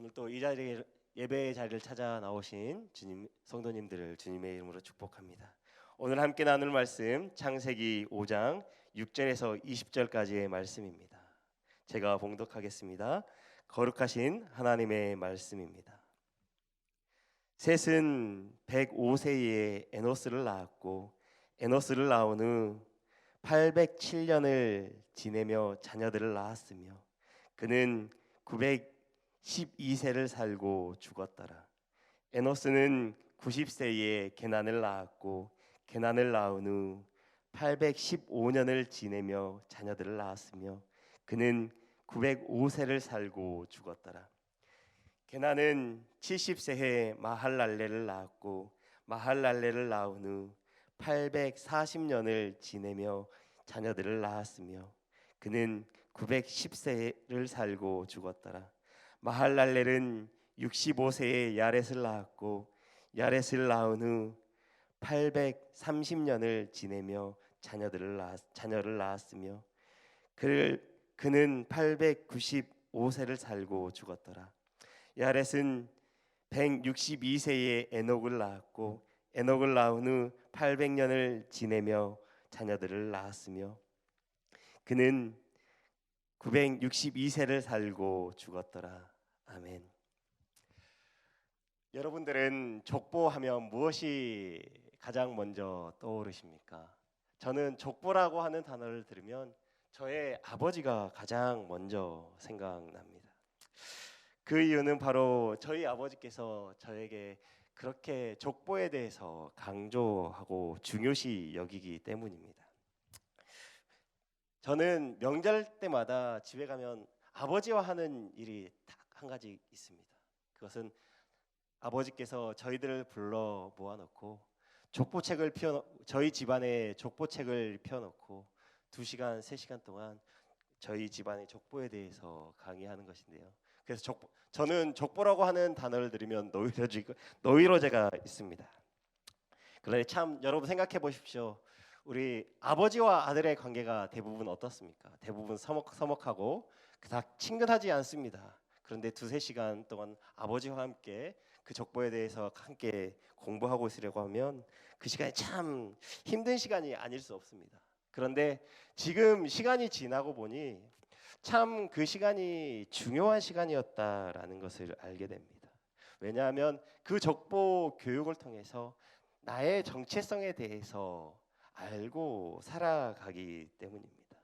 오늘 또 이 자리에 예배의 자리를 찾아 나오신 주님 성도님들을 주님의 이름으로 축복합니다. 오늘 함께 나눌 말씀 창세기 5장 6절에서 20절까지의 말씀입니다. 제가 봉독하겠습니다. 거룩하신 하나님의 말씀입니다. 셋은 105세에 에노스를 낳았고 에노스를 낳은 후 807년을 지내며 자녀들을 낳았으며 그는 912세를 살고 죽었더라. 에노스는 90세에 게난을 낳았고 게난을 낳은 후 815년을 지내며 자녀들을 낳았으며 그는 905세를 살고 죽었더라. 게난은 70세에 마할랄레를 낳았고 마할랄레를 낳은 후 840년을 지내며 자녀들을 낳았으며 그는 910세를 살고 죽었더라. 마할랄렐은 65세에 야렛을 낳았고 야렛을 낳은 후 830년을 지내며 자녀를 낳았으며 그는 895세를 살고 죽었더라. 야렛은 162세에 에녹을 낳았고 에녹을 낳은 후 800년을 지내며 자녀들을 낳았으며 그는 962세를 살고 죽었더라. 아멘. 여러분들은 족보하면 무엇이 가장 먼저 떠오르십니까? 저는 족보라고 하는 단어를 들으면 저의 아버지가 가장 먼저 생각납니다. 그 이유는 바로 저희 아버지께서 저에게 그렇게 족보에 대해서 강조하고 중요시 여기기 때문입니다. 저는 명절 때마다 집에 가면 아버지와 하는 일이 딱 한 가지 있습니다. 그것은 아버지께서 저희들을 불러 모아놓고 저희 집안에 족보책을 펴놓고 2시간, 3시간 동안 저희 집안의 족보에 대해서 강의하는 것인데요. 그래서 저는 족보라고 하는 단어를 들으면 노이로제가 있습니다. 그런데 참 여러분 생각해 보십시오. 우리 아버지와 아들의 관계가 대부분 어떻습니까? 대부분 서먹하고 그닥 친근하지 않습니다. 그런데 2-3시간 동안 아버지와 함께 그 족보에 대해서 함께 공부하고 있으려고 하면 그 시간이 참 힘든 시간이 아닐 수 없습니다. 그런데 지금 시간이 지나고 보니 참 그 시간이 중요한 시간이었다라는 것을 알게 됩니다. 왜냐하면 그 족보 교육을 통해서 나의 정체성에 대해서 알고 살아가기 때문입니다.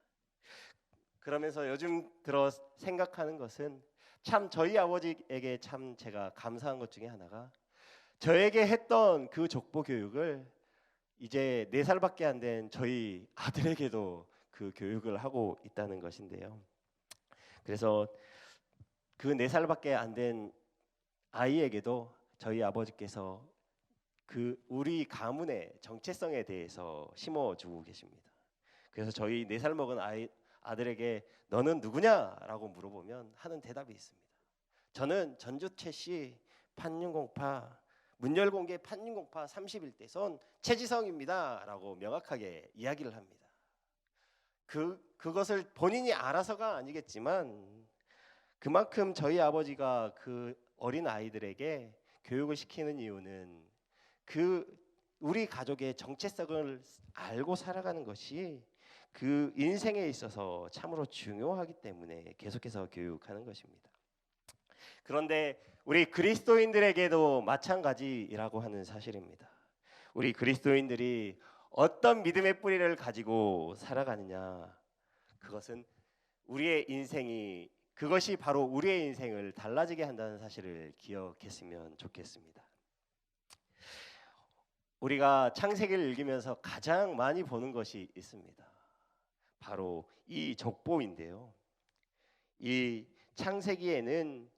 그러면서 요즘 들어 생각하는 것은 참 저희 아버지에게 참 제가 감사한 것 중에 하나가 저에게 했던 그 족보 교육을 이제 4살밖에 안 된 저희 아들에게도 그 교육을 하고 있다는 것인데요. 그래서 그 4살밖에 안 된 아이에게도 저희 아버지께서 그 우리 가문의 정체성에 대해서 심어주고 계십니다. 그래서 저희 4살 먹은 아들에게 너는 누구냐라고 물어보면 하는 대답이 있습니다. 저는 전주채씨 판윤공파 문열공개 판윤공파 31대손 최지성입니다라고 명확하게 이야기를 합니다. 그것을 본인이 알아서가 아니겠지만 그만큼 저희 아버지가 그 어린 아이들에게 교육을 시키는 이유는 우리 가족의 정체성을 알고 살아가는 것이 그 인생에 있어서 참으로 중요하기 때문에 계속해서 교육하는 것입니다. 그런데 우리 그리스도인들에게도 마찬가지라고 하는 사실입니다. 우리 그리스도인들이 어떤 믿음의 뿌리를 가지고 살아가느냐, 그것이 바로 우리의 인생을 달라지게 한다는 사실을 기억했으면 좋겠습니다. 우리가 창세기를 읽으면서 가장 많이 보는 것이 있습니다. 바로 이 족보인데요. 이 창세기에는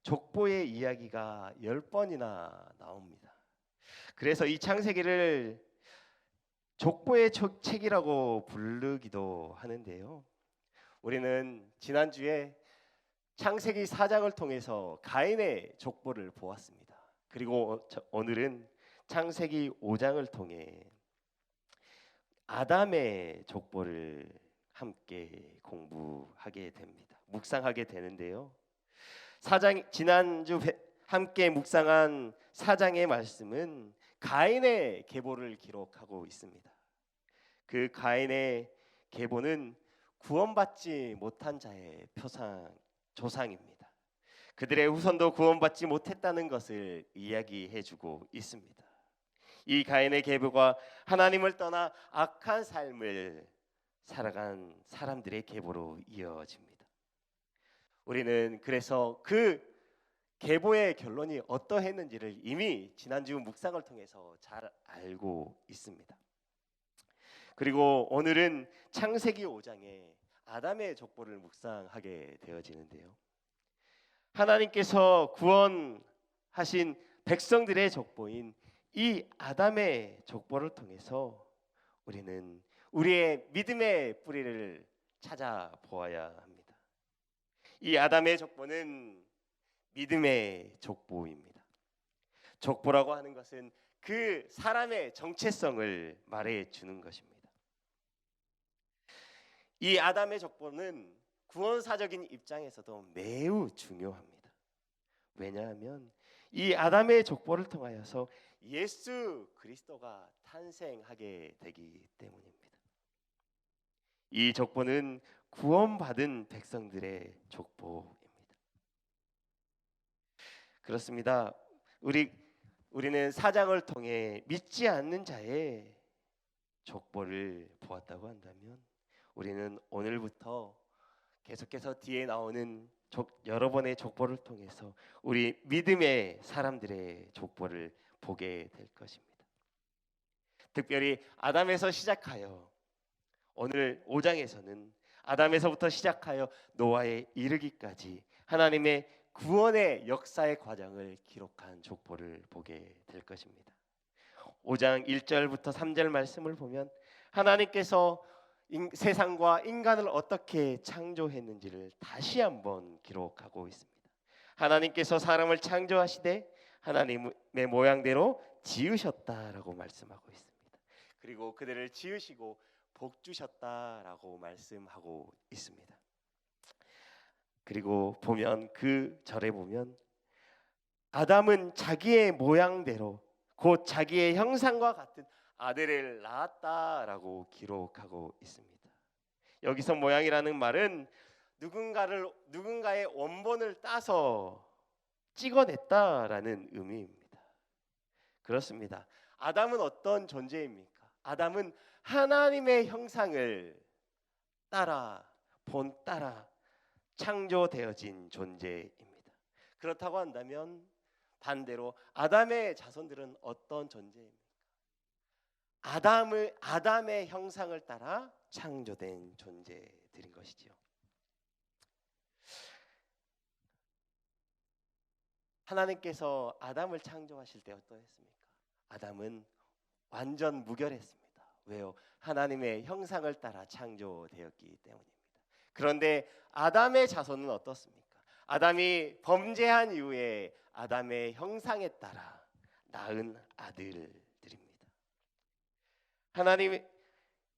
족보의 이야기가 10번이나 나옵니다. 그래서 이 창세기를 족보의 책이라고 부르기도 하는데요. 우리는 지난주에 창세기 4장을 통해서 가인의 족보를 보았습니다. 그리고 오늘은 창세기 5장을 통해 아담의 족보를 함께 공부하게 됩니다. 묵상하게 되는데요. 지난주 함께 묵상한 4장의 말씀은 가인의 계보를 기록하고 있습니다. 그 가인의 계보는 구원받지 못한 자의 조상입니다. 그들의 후손도 구원받지 못했다는 것을 이야기해주고 있습니다. 이 가인의 계보가 하나님을 떠나 악한 삶을 살아간 사람들의 계보로 이어집니다. 우리는 그래서 그 계보의 결론이 어떠했는지를 이미 지난주 묵상을 통해서 잘 알고 있습니다. 그리고 오늘은 창세기 5장에 아담의 족보를 묵상하게 되어지는데요. 하나님께서 구원하신 백성들의 족보인 이 아담의 족보를 통해서 우리는 우리의 믿음의 뿌리를 찾아보아야 합니다. 이 아담의 족보는 믿음의 족보입니다. 족보라고 하는 것은 그 사람의 정체성을 말해 주는 것입니다. 이 아담의 족보는 구원사적인 입장에서도 매우 중요합니다. 왜냐하면 이 아담의 족보를 통하여서 예수 그리스도가 탄생하게 되기 때문입니다. 이 족보는 구원받은 백성들의 족보입니다. 그렇습니다. 우리는 4장을 통해 믿지 않는 자의 족보를 보았다고 한다면 우리는 오늘부터 계속해서 뒤에 나오는 여러 번의 족보를 통해서 우리 믿음의 사람들의 족보를 보게 될 것입니다. 특별히 아담에서 시작하여 오늘 5장에서는 아담에서부터 시작하여 노아에 이르기까지 하나님의 구원의 역사의 과정을 기록한 족보를 보게 될 것입니다. 5장 1절부터 3절 말씀을 보면 하나님께서 세상과 인간을 어떻게 창조했는지를 다시 한번 기록하고 있습니다. 하나님께서 사람을 창조하시되 하나님의 모양대로 지으셨다라고 말씀하고 있습니다. 그리고 그들을 지으시고 복 주셨다라고 말씀하고 있습니다. 그리고 보면 그 절에 보면 아담은 자기의 모양대로 곧 자기의 형상과 같은 아들을 낳았다라고 기록하고 있습니다. 여기서 모양이라는 말은 누군가의 원본을 따서 찍어냈다라는 의미입니다. 그렇습니다. 아담은 어떤 존재입니까? 아담은 하나님의 형상을 따라 창조되어진 존재입니다. 그렇다고 한다면 반대로 아담의 자손들은 어떤 존재입니까? 아담의 형상을 따라 창조된 존재들인 것이지요. 하나님께서 아담을 창조하실 때 어떠했습니까? 아담은 완전 무결했습니다. 왜요? 하나님의 형상을 따라 창조되었기 때문입니다. 그런데 아담의 자손은 어떻습니까? 아담이 범죄한 이후에 아담의 형상에 따라 낳은 아들들입니다.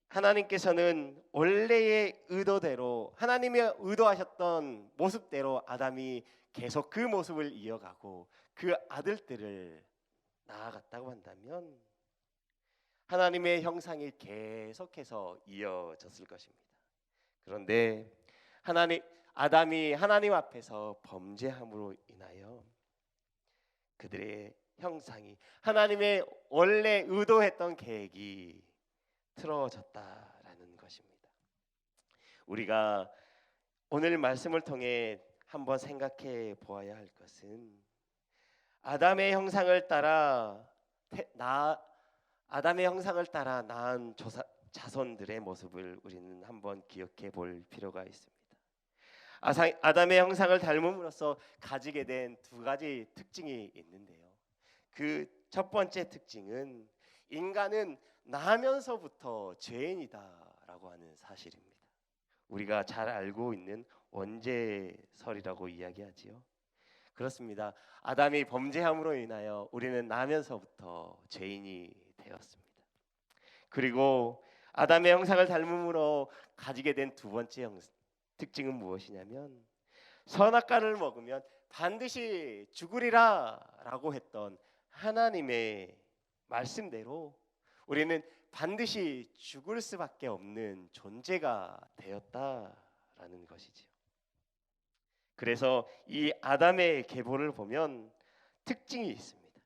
하나님께서는 원래의 의도대로 하나님이 의도하셨던 모습대로 아담이 계속 그 모습을 이어가고 그 아들들을 낳아갔다고 한다면 하나님의 형상이 계속해서 이어졌을 것입니다. 그런데 아담이 하나님 앞에서 범죄함으로 인하여 그들의 형상이 하나님의 원래 의도했던 계획이 틀어졌다라는 것입니다. 우리가 오늘 말씀을 통해 한번 생각해 보아야 할 것은 아담의 형상을 따라 낳은 자손들의 모습을 우리는 한번 기억해 볼 필요가 있습니다. 아담의 형상을 닮음으로써 가지게 된 두 가지 특징이 있는데요. 그 첫 번째 특징은 인간은 나면서부터 죄인이다라고 하는 사실입니다. 우리가 잘 알고 있는 원죄설이라고 이야기하지요. 그렇습니다. 아담이 범죄함으로 인하여 우리는 나면서부터 죄인이 되었습니다. 그리고 아담의 형상을 닮음으로 가지게 된 두 번째 특징은 무엇이냐면 선악과를 먹으면 반드시 죽으리라라고 했던 하나님의 말씀대로 우리는 반드시 죽을 수밖에 없는 존재가 되었다라는 것이지요. 그래서 이 아담의 계보를 보면 특징이 있습니다.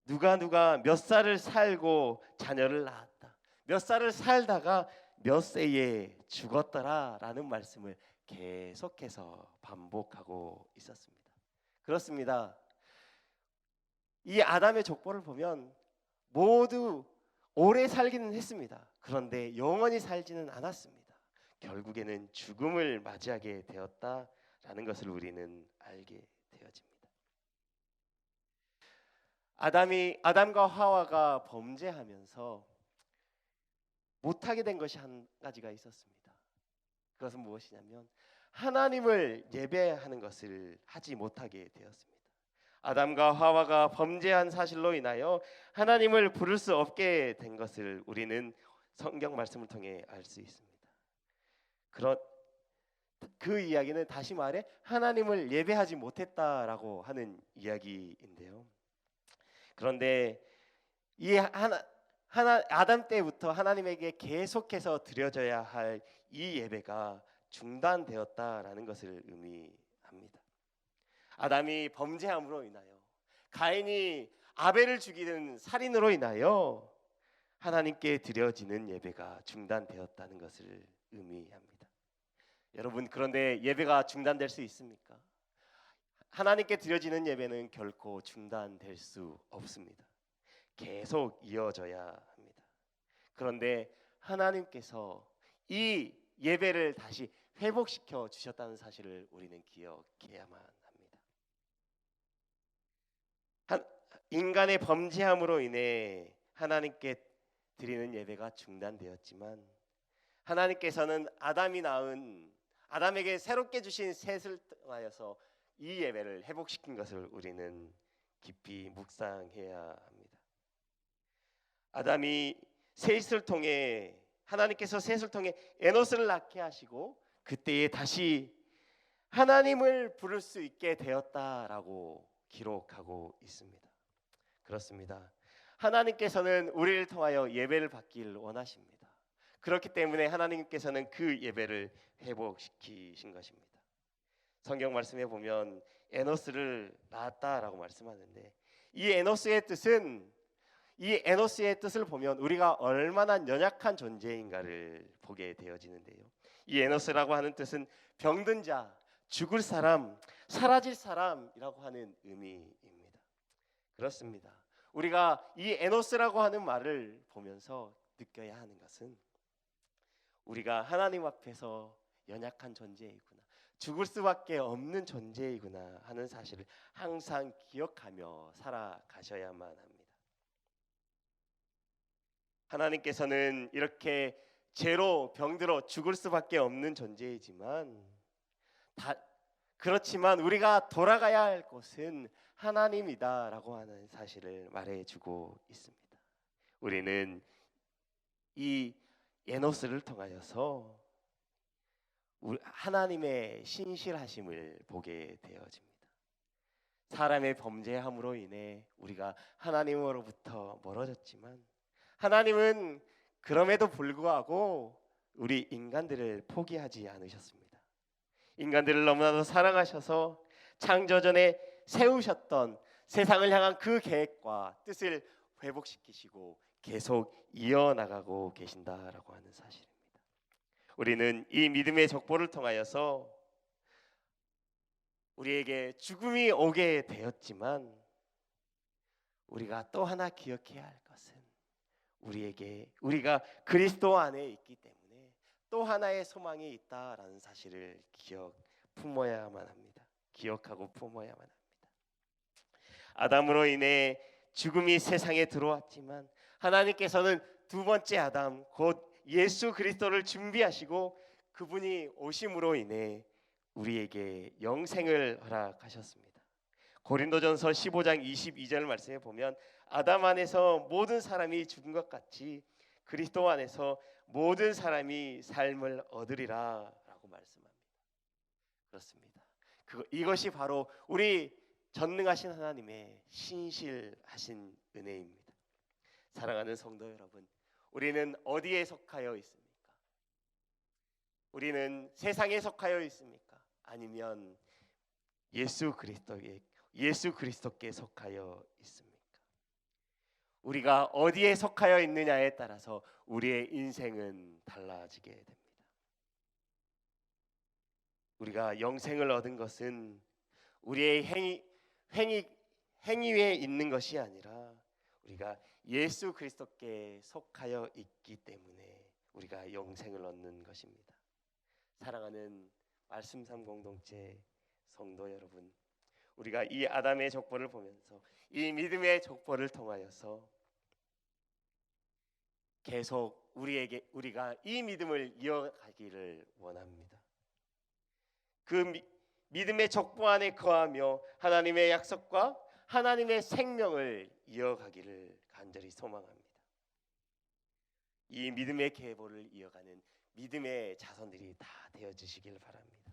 누가 몇 살을 살고 자녀를 낳았다. 몇 살을 살다가 몇 세에 죽었더라라는 말씀을 계속해서 반복하고 있었습니다. 그렇습니다. 이 아담의 족보를 보면 모두 오래 살기는 했습니다. 그런데 영원히 살지는 않았습니다. 결국에는 죽음을 맞이하게 되었다라는 것을 우리는 알게 되어집니다. 아담과 하와가 범죄하면서 못하게 된 것이 한 가지가 있었습니다. 그것은 무엇이냐면 하나님을 예배하는 것을 하지 못하게 되었습니다. 아담과 하와가 범죄한 사실로 인하여 하나님을 부를 수 없게 된 것을 우리는 성경 말씀을 통해 알 수 있습니다. 그 이야기는 다시 말해 하나님을 예배하지 못했다라고 하는 이야기인데요. 그런데 이 아담 때부터 하나님에게 계속해서 드려져야 할 이 예배가 중단되었다라는 것을 의미합니다. 아담이 범죄함으로 인하여 가인이 아벨을 죽이는 살인으로 인하여 하나님께 드려지는 예배가 중단되었다는 것을 의미합니다. 여러분, 그런데 예배가 중단될 수 있습니까? 하나님께 드려지는 예배는 결코 중단될 수 없습니다. 계속 이어져야 합니다. 그런데 하나님께서 이 예배를 다시 회복시켜 주셨다는 사실을 우리는 기억해야만 합니다. 인간의 범죄함으로 인해 하나님께 드리는 예배가 중단되었지만 하나님께서는 아담에게 새롭게 주신 셋을 통하여서 이 예배를 회복시킨 것을 우리는 깊이 묵상해야 합니다. 아담이 하나님께서 셋을 통해 에노스를 낳게 하시고 그때에 다시 하나님을 부를 수 있게 되었다라고 기록하고 있습니다. 그렇습니다. 하나님께서는 우리를 통하여 예배를 받기를 원하십니다. 그렇기 때문에 하나님께서는 그 예배를 회복시키신 것입니다. 성경 말씀에 보면 에노스를 낳았다라고 말씀하는데 이 에노스의 뜻을 보면 우리가 얼마나 연약한 존재인가를 보게 되어지는데요. 이 에노스라고 하는 뜻은 병든 자, 죽을 사람, 사라질 사람이라고 하는 의미입니다. 그렇습니다. 우리가 이 에노스라고 하는 말을 보면서 느껴야 하는 것은 우리가 하나님 앞에서 연약한 존재이구나, 죽을 수밖에 없는 존재이구나 하는 사실을 항상 기억하며 살아가셔야만 합니다. 하나님께서는 이렇게 죄로 병들어 죽을 수밖에 없는 존재이지만 그렇지만 우리가 돌아가야 할 곳은 하나님이다라고 하는 사실을 말해주고 있습니다. 우리는 이 에노스를 통하여서 하나님의 신실하심을 보게 되어집니다. 사람의 범죄함으로 인해 우리가 하나님으로부터 멀어졌지만 하나님은 그럼에도 불구하고 우리 인간들을 포기하지 않으셨습니다. 인간들을 너무나도 사랑하셔서 창조전에 세우셨던 세상을 향한 그 계획과 뜻을 회복시키시고 계속 이어나가고 계신다라고 하는 사실입니다. 우리는 이 믿음의 족보를 통하여서 우리에게 죽음이 오게 되었지만 우리가 또 하나 기억해야 할 것은 우리가 그리스도 안에 있기 때문에 또 하나의 소망이 있다라는 사실을 품어야만 합니다. 기억하고 품어야만 합니다. 아담으로 인해 죽음이 세상에 들어왔지만 하나님께서는 두 번째 아담 곧 예수 그리스도를 준비하시고 그분이 오심으로 인해 우리에게 영생을 허락하셨습니다. 고린도전서 15장 22절 말씀에 보면 아담 안에서 모든 사람이 죽은 것 같이 그리스도 안에서 모든 사람이 삶을 얻으리라 라고 말씀합니다. 그렇습니다. 이것이 바로 우리 전능하신 하나님의 신실하신 은혜입니다. 사랑하는 성도 여러분, 우리는 어디에 속하여 있습니까? 우리는 세상에 속하여 있습니까? 아니면 예수 그리스도께 속하여 있습니까? 우리가 어디에 속하여 있느냐에 따라서 우리의 인생은 달라지게 됩니다. 우리가 영생을 얻은 것은 우리의 행위에 있는 것이 아니라 우리가 예수 그리스도께 속하여 있기 때문에 우리가 영생을 얻는 것입니다. 사랑하는 말씀 삶 공동체 성도 여러분, 우리가 이 아담의 족보를 보면서 이 믿음의 족보를 통하여서 계속 우리가 이 믿음을 이어가기를 원합니다. 그 믿음의 족보 안에 거하며 하나님의 약속과 하나님의 생명을 이어가기를 간절히 소망합니다. 이 믿음의 계보를 이어가는 믿음의 자손들이 다 되어주시길 바랍니다.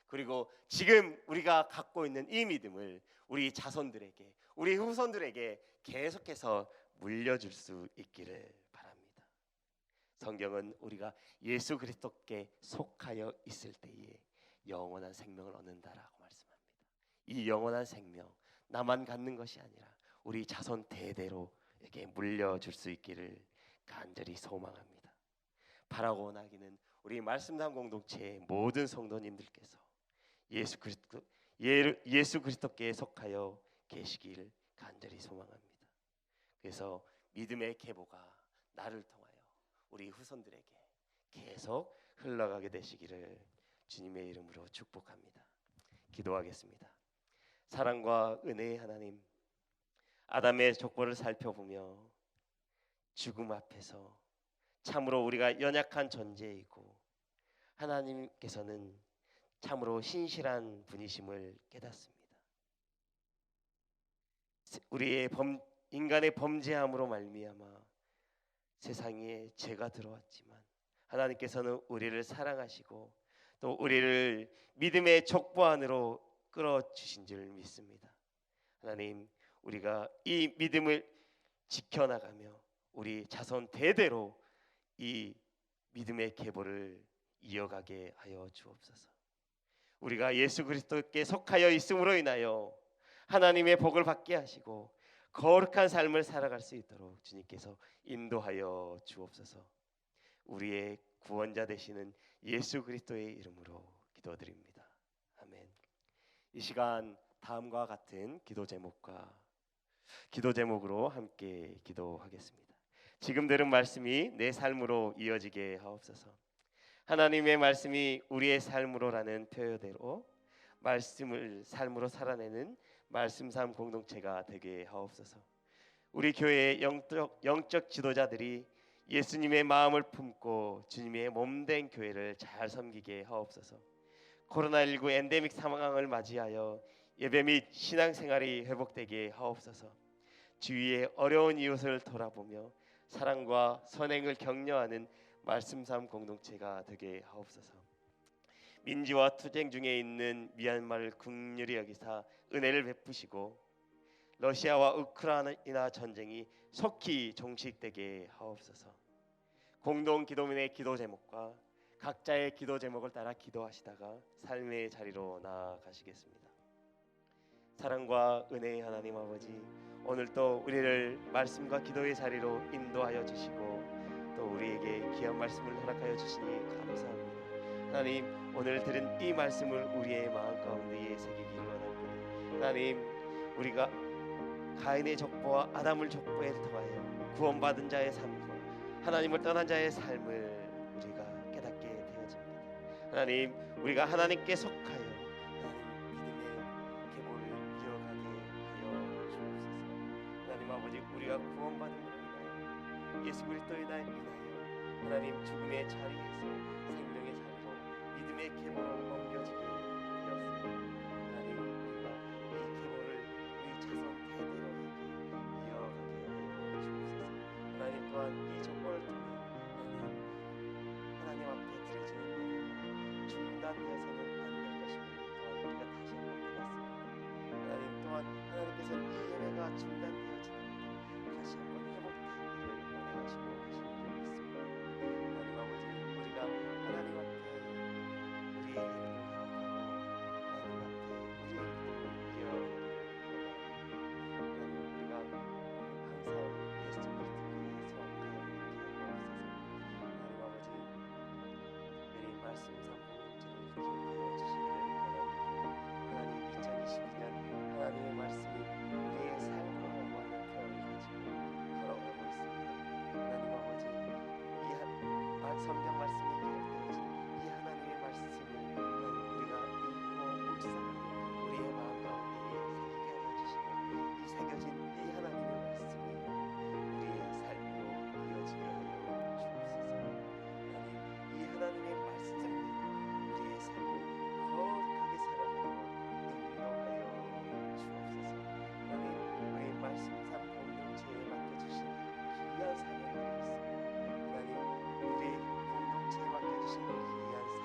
그리고 지금 우리가 갖고 있는 이 믿음을 우리 자손들에게, 우리 후손들에게 계속해서 물려줄 수 있기를 바랍니다. 성경은 우리가 예수 그리스도께 속하여 있을 때에 영원한 생명을 얻는다라고 말씀합니다. 이 영원한 생명 나만 갖는 것이 아니라 우리 자손 대대로에게 물려줄 수 있기를 간절히 소망합니다. 바라고 원하기는 우리 말씀담 공동체의 모든 성도님들께서 예수 그리스도께 속하여 계시기를 간절히 소망합니다. 그래서 믿음의 계보가 나를 통하여 우리 후손들에게 계속 흘러가게 되시기를 주님의 이름으로 축복합니다. 기도하겠습니다. 사랑과 은혜의 하나님, 아담의 족보를 살펴보며 죽음 앞에서 참으로 우리가 연약한 존재이고 하나님께서는 참으로 신실한 분이심을 깨닫습니다. 우리의 인간의 범죄함으로 말미암아 세상에 죄가 들어왔지만 하나님께서는 우리를 사랑하시고 또 우리를 믿음의 족보 안으로 끌어주신 줄 믿습니다. 하나님, 우리가 이 믿음을 지켜나가며 우리 자손 대대로 이 믿음의 계보를 이어가게 하여 주옵소서. 우리가 예수 그리스도께 속하여 있음으로 인하여 하나님의 복을 받게 하시고 거룩한 삶을 살아갈 수 있도록 주님께서 인도하여 주옵소서. 우리의 구원자 되시는 예수 그리스도의 이름으로 기도드립니다. 아멘. 이 시간 다음과 같은 기도 제목으로 함께 기도하겠습니다. 지금 들은 말씀이 내 삶으로 이어지게 하옵소서. 하나님의 말씀이 우리의 삶으로라는 표현대로 말씀을 삶으로 살아내는 말씀 삶 공동체가 되게 하옵소서. 우리 교회의 영적 지도자들이 예수님의 마음을 품고 주님의 몸된 교회를 잘 섬기게 하옵소서. 코로나19 엔데믹 상황을 맞이하여 예배 및 신앙생활이 회복되게 하옵소서. 주위의 어려운 이웃을 돌아보며 사랑과 선행을 격려하는 말씀 삶 공동체가 되게 하옵소서. 민지와 투쟁 중에 있는 미얀마를 긍휼히 여기사 은혜를 베푸시고 러시아와 우크라이나 전쟁이 속히 종식되게 하옵소서. 공동 기도민의 기도 제목과 각자의 기도 제목을 따라 기도하시다가 삶의 자리로 나아가시겠습니다. 사랑과 은혜의 하나님 아버지, 오늘도 우리를 말씀과 기도의 자리로 인도하여 주시고 또 우리에게 귀한 말씀을 허락하여 주시니 감사합니다. 하나님, 오늘 들은 이 말씀을 우리의 마음 가운데에 새기기를 원합니다. 하나님, 우리가 가인의 족보와 아담의 족보에 통하여 구원받은 자의 삶과 하나님을 떠난 자의 삶을 우리가 깨닫게 되어집니다. 하나님, 우리가 하나님께 속하여 하나님 믿음의 계보를 이어가게 하여 주옵소서. 하나님 아버지, 우리가 구원받음으로 인하여 예수 그리스도의 날 인하여 하나님 죽음의 자리에서 생명의 자리로 믿음의 계보로 옮겨지게 되었습니다. 하나님, 우리가 이 계보를 우리 자손 대대로에게 이어가게 하여 주옵소서. 하나님 또한 이 족보를 통해 하나님 앞에 드려지는 예배가 중단되어서는 안 될 것입니다. 성경